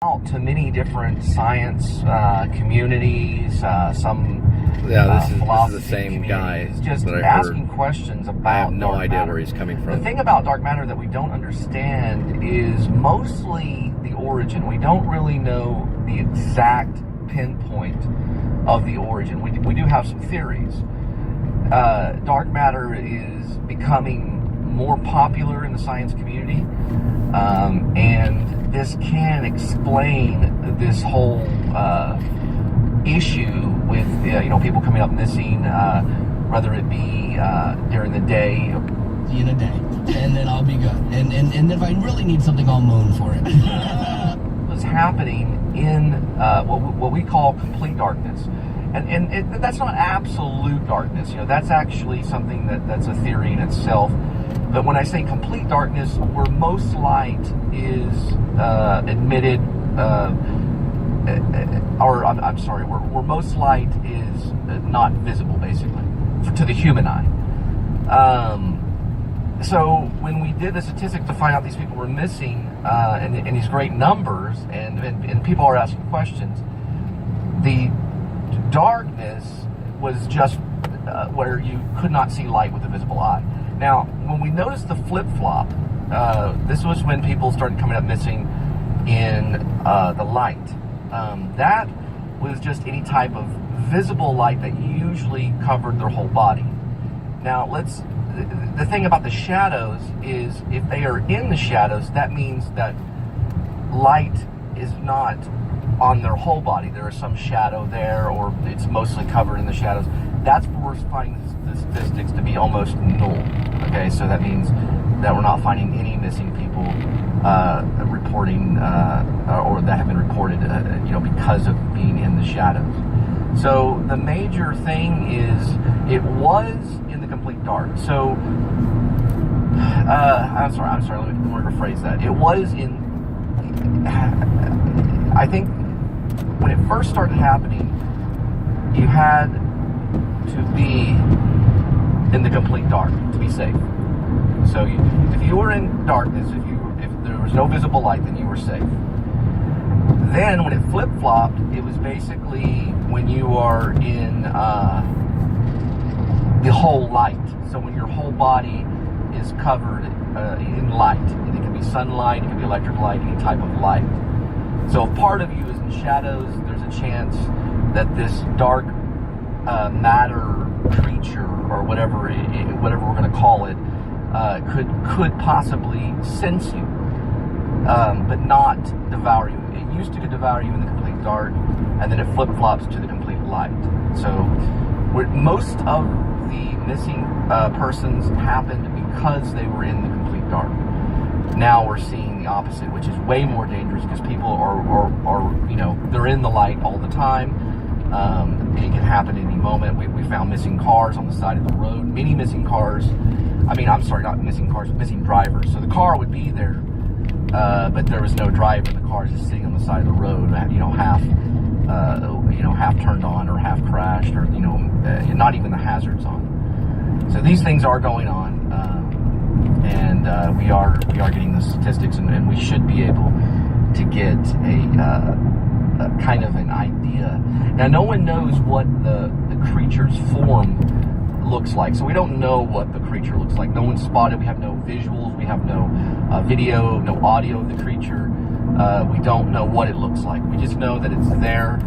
out to many different science communities, some this is the philosophy same guy communities, just that I asking heard. questions about I have no dark idea matter. where he's coming The from. thing about dark matter that we don't understand is mostly the origin. We don't really know the exact pinpoint of the origin. We do have some theories. Dark matter is becoming more popular in the science community, and this can explain this whole issue with people coming up missing, whether it be during the day. In a day, and then I'll be good. And if I really need something, I'll moan for it. What's happening in what we call complete darkness, and that's not absolute darkness. That's actually something that's a theory in itself. But when I say complete darkness, where most light is emitted, where most light is not visible, basically, to the human eye. So when we did the statistics to find out these people were missing in these great numbers, and people are asking questions, the darkness was just where you could not see light with the visible eye. Now, when we noticed the flip-flop, this was when people started coming up missing in the light. That was just any type of visible light that usually covered their whole body. Now, the thing about the shadows is if they are in the shadows, that means that light is not on their whole body. There is some shadow there, or it's mostly covered in the shadows. That's where we're finding the statistics to be almost null. Okay, so that means that we're not finding any missing people reporting or that have been reported, because of being in the shadows. So the major thing is it was in the complete dark. So I'm sorry. Let me rephrase that. It was in. I think when it first started happening, you had to be in the complete dark to be safe. So if you were in darkness, if there was no visible light, then you were safe. Then when it flip-flopped, it was basically when you are in the whole light. So when your whole body is covered in light. It can be sunlight, it can be electric light, any type of light. So if part of you is in shadows, there's a chance that this dark matter creature, or whatever we're going to call it, could possibly sense you, but not devour you. It used to devour you in the complete dark, and then it flip-flops to the complete light. So most of the missing persons happened because they were in the complete dark. Now we're seeing the opposite, which is way more dangerous because people are they're in the light all the time. It can happen at any moment. We found missing cars on the side of the road. Many missing cars. Not missing cars, missing drivers. So the car would be there, but there was no driver. The car is just sitting on the side of the road, half turned on or half crashed, or not even the hazards on. So these things are going on, and we are getting the statistics, and we should be able to get a kind of an idea. Now, no one knows what the creature's form looks like, so we don't know what the creature looks like. No one spotted. We have no visuals. We have no video, no audio of the creature. We don't know what it looks like. We just know that it's there.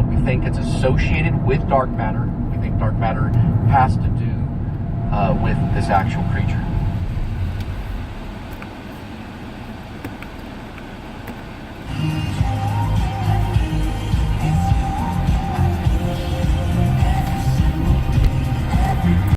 We think it's associated with dark matter. We think dark matter has to do with this actual creature.